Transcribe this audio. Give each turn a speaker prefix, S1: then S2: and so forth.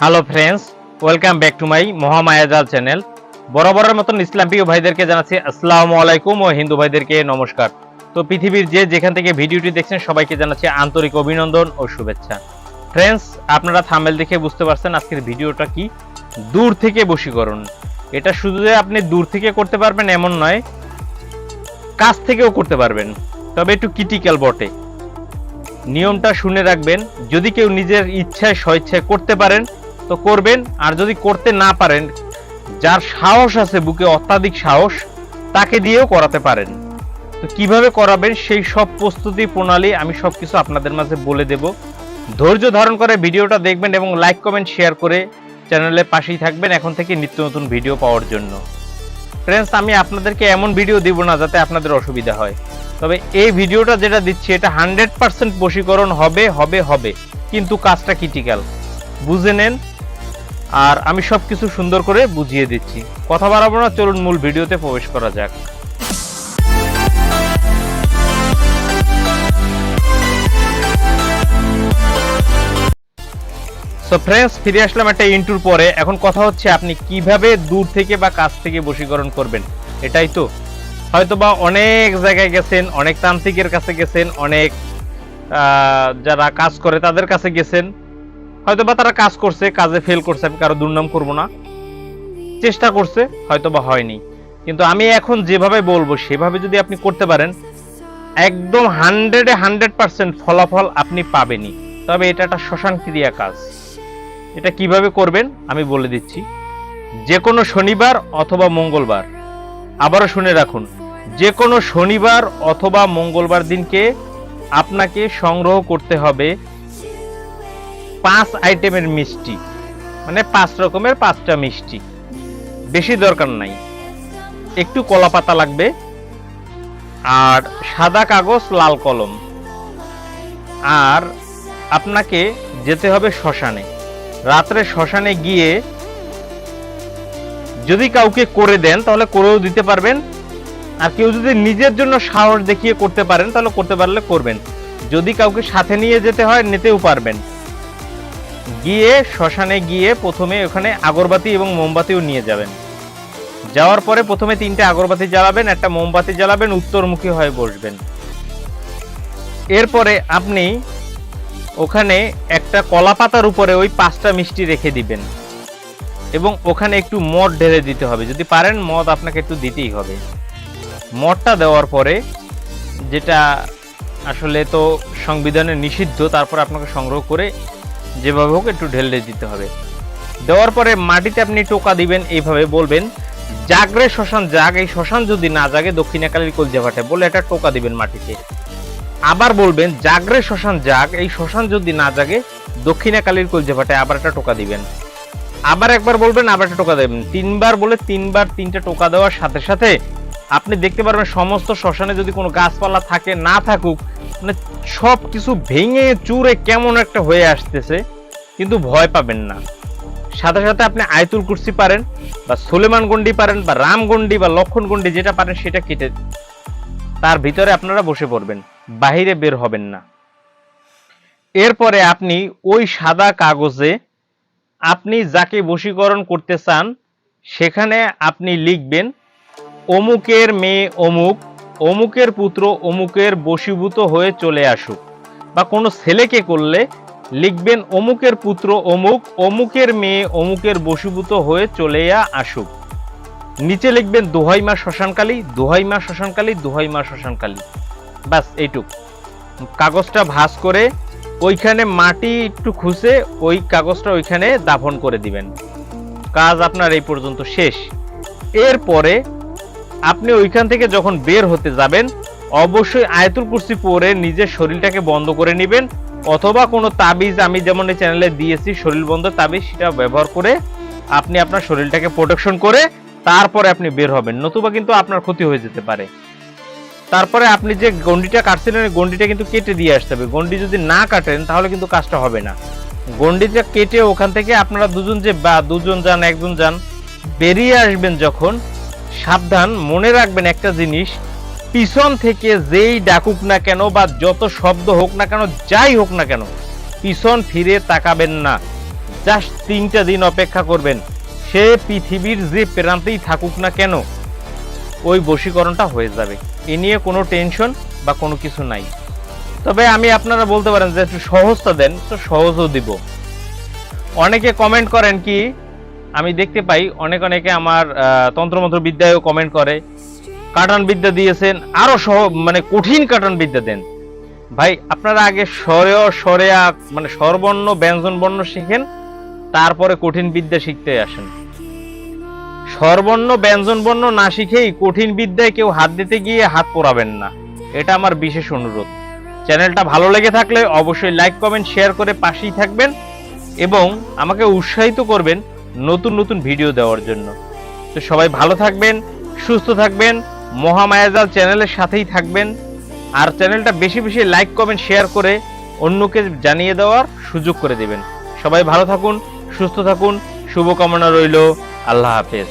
S1: Hello friends, welcome back to my Mahamayajal channel. বরাবরের মতন ইসলাম প্রিয় ভাইদেরকে জানাচ্ছি আসসালামু আলাইকুম ও হিন্দু ভাইদেরকে নমস্কার। তো পৃথিবীর যেখান থেকে ভিডিওটি দেখছেন সবাইকে জানাচ্ছি আন্তরিক অভিনন্দন ও শুভেচ্ছা। ফ্রেন্ডস, আপনারা থাম্বনেল দেখে বুঝতে পারছেন আজকের ভিডিওটা কি, দূর থেকে বশীকরণ। এটা শুধু যে আপনি দূর থেকে করতে পারবেন এমন নয়, কাছ থেকেও করতে পারবেন, তবে একটু ক্রিটিক্যাল বটে। নিয়মটা শুনে রাখবেন। যদি কেউ নিজের ইচ্ছায় স্বেচ্ছায় করতে পারেন তো করবেন, আর যদি করতে না পারেন, যার সাহস আছে, বুকে অত্যাধিক সাহস, তাকে দিয়েও করাতে পারেন। তো কিভাবে করাবেন সেই সব প্রস্তুতি প্রণালী আমি সবকিছু আপনাদের মাঝে বলে দেব। ধৈর্য ধারণ করে ভিডিওটা দেখবেন এবং লাইক কমেন্ট শেয়ার করে চ্যানেলের পাশেই থাকবেন এখন থেকে নিত্য নতুন ভিডিও পাওয়ার জন্য। ফ্রেন্ডস, আমি আপনাদেরকে এমন ভিডিও দিব না যাতে আপনাদের অসুবিধা হয়, তবে এই ভিডিওটা যেটা দিচ্ছি এটা 100% বশীকরণ হবে হবে হবে, কিন্তু কাজটা ক্রিটিক্যাল, বুঝে নেন। আর আমি সবকিছু সুন্দর করে বুঝিয়ে দিচ্ছি। কথা বাড়াবো না, চলুন মূল ভিডিওতে প্রবেশ করা যাক। সো ফ্রেন্ডস, ফিরে আসলাম একটা ইন্টুর পরে। এখন কথা হচ্ছে আপনি কিভাবে দূর থেকে বা কাছ থেকে বশীকরণ করবেন, এটাই তো। হয়তোবা অনেক জায়গায় গেছেন, অনেক তান্ত্রিকের কাছে গেছেন, অনেক যারা কাজ করে তাদের কাছে গেছেন, হয়তোবা তারা কাজ করছে, কাজে ফেল করছে, আমি কারো দুর্নাম করব না, চেষ্টা করছে, হয়তোবা হয়নি। কিন্তু আমি এখন যেভাবে বলবো সেভাবে যদি আপনি করতে পারেন, একদম 100% ফলাফল আপনি পাবেনই। তবে এটা একটা শ্মশান ক্রিয়া কাজ। এটা কিভাবে করবেন আমি বলে দিচ্ছি। যে কোনো শনিবার অথবা মঙ্গলবার, আবারও শুনে রাখুন, যে কোনো শনিবার অথবা মঙ্গলবার দিনকে আপনাকে সংগ্রহ করতে হবে 5 আইটেমের মিষ্টি, মানে 5 রকমের 5টা মিষ্টি। বেশি দরকার নাই, একটু কলা পাতা লাগবে, আর সাদা কাগজ, লাল কলম। আর আপনাকে যেতে হবে শ্মশানে। রাত্রে শ্মশানে গিয়ে যদি কাউকে করে দেন তাহলে করেও দিতে পারবেন, আর কেউ যদি নিজের জন্য সাহস দেখিয়ে করতে পারেন তাহলে করতে পারলে করবেন। যদি কাউকে সাথে নিয়ে যেতে হয় নিতেও পারবেন। গিয়ে শ্মশানে গিয়ে প্রথমে ওখানে আগরবাতি এবং মোমবাতিও নিয়ে যাবেন। যাওয়ার পরে প্রথমে 3টে আগরবাতি জ্বালাবেন, একটা মোমবাতি জ্বালাবেন, উত্তরমুখী হয়ে বসবেন। এরপরে আপনি ওখানে একটা কলা পাতার উপরে ওই 5টা মিষ্টি রেখে দিবেন এবং ওখানে একটু মদ ঢেলে দিতে হবে। যদি পারেন মদ আপনাকে একটু দিতেই হবে। মদটা দেওয়ার পরে, যেটা আসলে তো সংবিধানে নিষিদ্ধ, তারপর আপনাকে সংগ্রহ করে যেভাবে হোক একটু ঢেলে দিতে হবে। দেওয়ার পরে মাটিতে আপনি টোকা দিবেন, এইভাবে বলবেন, জাগরে শ্মশান জাগ। এই শ্মশান যদি না জাগে দক্ষিণাকালীর কলজা ফাটে, বলে একটা টোকা দিবেন মাটিতে। আবার বলবেন, জাগরে শ্মশান জাগ। এই শ্মশান যদি না জাগে দক্ষিণাকালীর কলজা ফাটে, আবার একটা টোকা দিবেন। আবার একবার বলবেন, আবার একটা টোকা দেবেন। 3বার বলে 3বার 3টে টোকা দেওয়ার সাথে সাথে আপনি দেখতে পারবেন সমস্ত শ্মশানে যদি কোনো গাছপালা থাকে না থাকুক, মানে সব কিছু ভেঙে চুরে কেমন একটা হয়ে আসতেছে, কিন্তু ভয় পাবেন না। সাথে সাথে আপনি আয়াতুল কুরসি পারেন, বা সুলেমান গন্ডি পারেন, বা রাম গন্ডি বা লক্ষণ গন্ডি, যেটা পারেন সেটা কেটে তার ভিতরে আপনারা বসে পড়বেন, বাহিরে বের হবেন না। এরপরে আপনি ওই সাদা কাগজে আপনি যাকে বশীকরণ করতে চান সেখানে আপনি লিখবেন, অমুকের মেয়ে অমুক, অমুকের পুত্র অমুকের বশীভূত হয়ে চলে আসুক। বা কোনো ছেলেকে করলে লিখবেন, অমুকের পুত্র অমুক, অমুকের মেয়ে অমুকের বশীভূত হয়ে চলে আসুক। নিচে লিখবেন, দোহাই মা শ্মশানকালী, দোহাই মা শ্মশানকালী, দোহাই মা শ্মশানকালী। বাস এইটুক। কাগজটা ভাঁজ করে ওইখানে মাটি একটু খুঁজে ওই কাগজটা ওইখানে দাফন করে দিবেন। কাজ আপনার এই পর্যন্ত শেষ। এরপরে আপনি ওইখান থেকে যখন বের হতে যাবেন, অবশ্যই আয়াতুল কুরসি পড়ে নিজের শরীরটাকে বন্ধ করে নেবেন, অথবা কোনো তাবিজ, আমি যেমন এই চ্যানেলে দিয়েছি শরীর বন্ধ তাবিজ, সেটা ব্যবহার করে আপনি আপনার শরীরটাকে প্রোটেকশন করে তারপরে আপনি বের হবেন, নতুবা কিন্তু আপনার ক্ষতি হয়ে যেতে পারে। তারপরে আপনি যে গন্ডিটা কাটছিলেন ওই গন্ডিটা কিন্তু কেটে দিয়ে আসতে হবে। গন্ডি যদি না কাটেন তাহলে কিন্তু কাজটা হবে না। গন্ডিটা কেটে ওখান থেকে আপনারা দুজন যান, একজন যান, বেরিয়ে আসবেন যখন, সাবধান, মনে রাখবেন একটা জিনিস, পিছন থেকে যেই ডাকুক না কেন বা যত শব্দ হোক না কেন, যাই হোক না কেন, পিছন ফিরে তাকাবেন না। জাস্ট 3টা দিন অপেক্ষা করবেন, সে পৃথিবীর যে প্রান্তেই থাকুক না কেন ওই বশীকরণটা হয়ে যাবে। এ নিয়ে কোনো টেনশন বা কোনো কিছু নাই। তবে আমি আপনারা বলতে পারেন যে একটু সহজটা দেন, তো সহজও দিব। অনেকে কমেন্ট করেন কি, আমি দেখতে পাই অনেকে আমার তন্ত্রমন্ত্র বিদ্যায়ও কমেন্ট করে, কাটান বিদ্যা দিয়েছেন, আরো মানে কঠিন কাটান বিদ্যা দেন। ভাই আপনারা আগে স্বরেয়া মানে স্বরবর্ণ ব্যঞ্জন বর্ণ শিখেন, তারপরে কঠিন বিদ্যা শিখতে আসেন। স্বরবর্ণ ব্যঞ্জন বর্ণ না শিখেই কঠিন বিদ্যায় কেউ হাত দিতে গিয়ে হাত পোড়াবেন না, এটা আমার বিশেষ অনুরোধ। চ্যানেলটা ভালো লেগে থাকলে অবশ্যই লাইক কমেন্ট শেয়ার করে পাশেই থাকবেন এবং আমাকে উৎসাহিত করবেন নতুন নতুন ভিডিও দেওয়ার জন্য। তো সবাই ভালো থাকবেন, সুস্থ থাকবেন, মহামায়াজাল চ্যানেলের সাথেই থাকবেন। আর চ্যানেলটা বেশি বেশি লাইক কমেন্ট শেয়ার করে অন্যকে জানিয়ে দেওয়ার সুযোগ করে দিবেন। সবাই ভালো থাকুন, সুস্থ থাকুন, শুভকামনা রইল। আল্লাহ হাফেজ।